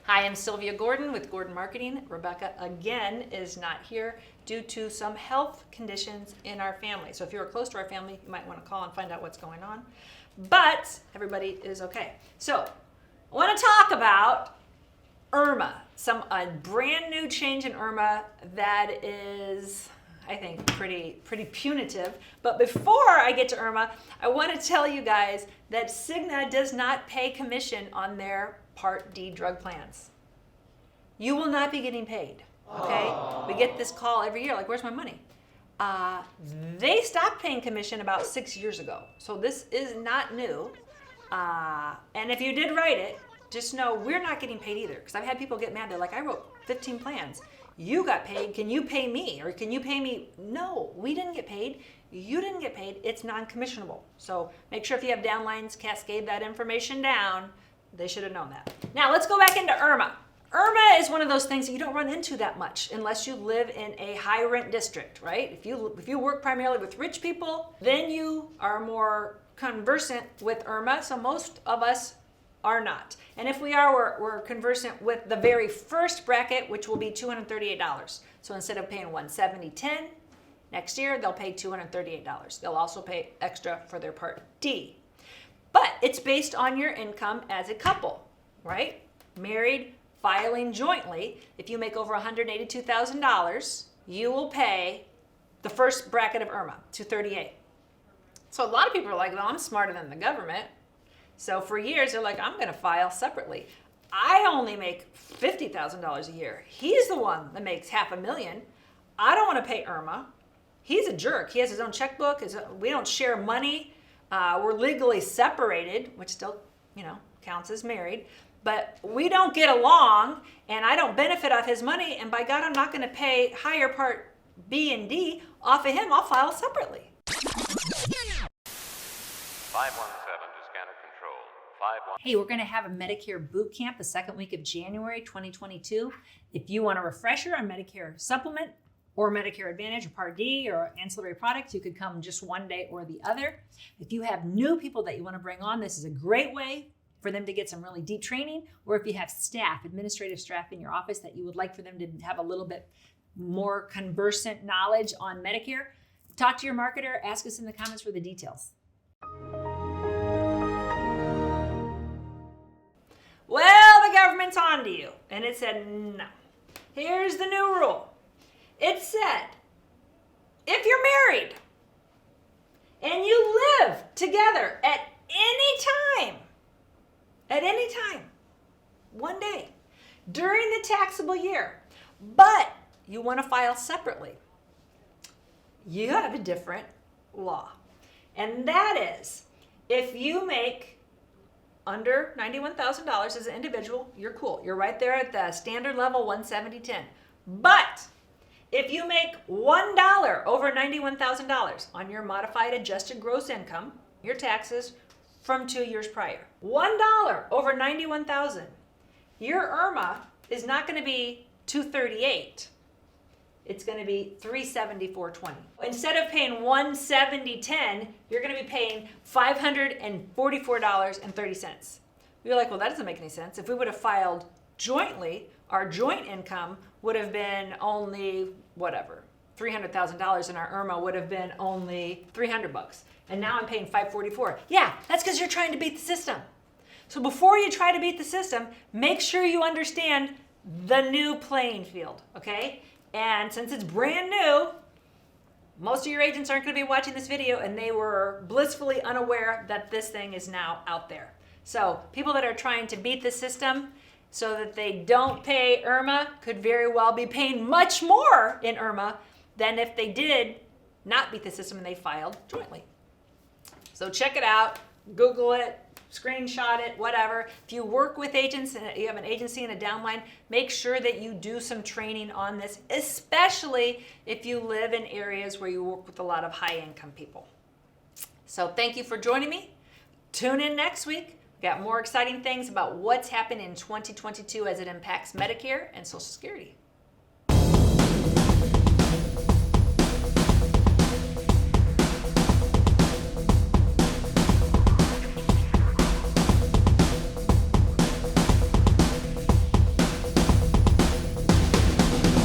Hi, I'm Sylvia Gordon with Gordon Marketing. Rebecca, again, is not here due to some health conditions in our family. So if you're close to our family, you might want to call and find out what's going on. But everybody is okay. So I want to talk about IRMAA, a brand new change in IRMAA that is, I think, pretty punitive. But before I get to IRMAA, I want to tell you guys that Cigna does not pay commission on their Part D drug plans. You will not be getting paid, okay? Aww. We get this call every year, like, where's my money? They stopped paying commission about 6 years ago, so this is not new. And if you did write it, just know we're not getting paid either, because I've had people get mad. They're like, I wrote 15 plans. You got paid. Can you pay me? Or can you pay me? No, we didn't get paid. You didn't get paid. It's non-commissionable. So make sure if you have downlines, cascade that information down. They should have known that. Now let's go back into IRMAA. IRMAA is one of those things that you don't run into that much unless you live in a high rent district, right? If you work primarily with rich people, then you are more conversant with IRMAA. So most of us are not. And if we are, we're conversant with the very first bracket, which will be $238. So instead of paying $170.10 next year, they'll pay $238. They'll also pay extra for their Part D. But it's based on your income as a couple, right? Married, filing jointly. If you make over $182,000, you will pay the first bracket of IRMAA, $238. So a lot of people are like, well, I'm smarter than the government. So for years, they're like, I'm going to file separately. I only make $50,000 a year. He's the one that makes $500,000. I don't want to pay IRMAA. He's a jerk. He has his own checkbook. We don't share money. We're legally separated, which still, counts as married. But we don't get along, and I don't benefit off his money. And by God, I'm not going to pay higher Part B and D off of him. I'll file separately. 517 to scanner control. 51. Hey, we're going to have a Medicare boot camp the second week of January 2022. If you want a refresher on Medicare supplement or Medicare Advantage or Part D or ancillary products, you could come just one day or the other. If you have new people that you want to bring on, this is a great way for them to get some really deep training. Or if you have administrative staff in your office that you would like for them to have a little bit more conversant knowledge on Medicare, talk to your marketer, ask us in the comments for the details. Well, the government's on to you. And it said, no. Here's the new rule. It said, if you're married and you live together at any time, one day, during the taxable year, but you want to file separately, you have a different law. And that is, if you make under $91,000 as an individual, you're cool. You're right there at the standard level, $170.10. But if you make $1 over $91,000 on your modified adjusted gross income, your taxes from 2 years prior, $1 over $91,000, your IRMAA is not going to be $238. It's going to be $374.20. Instead of paying $170.10, you're going to be paying $544.30. You're like, well, that doesn't make any sense. If we would have filed jointly, our joint income would have been only $300,000, and our IRMAA would have been only $300. And now I'm paying $544. Yeah, that's because you're trying to beat the system. So before you try to beat the system, make sure you understand the new playing field, okay? And since it's brand new, most of your agents aren't going to be watching this video, and they were blissfully unaware that this thing is now out there. So people that are trying to beat the system so that they don't pay IRMAA could very well be paying much more in IRMAA than if they did not beat the system and they filed jointly. So check it out, Google it, screenshot it, whatever. If you work with agents and you have an agency and a downline, make sure that you do some training on this, especially if you live in areas where you work with a lot of high-income people. So thank you for joining me. Tune in next week. We've got more exciting things about what's happened in 2022 as it impacts Medicare and Social Security.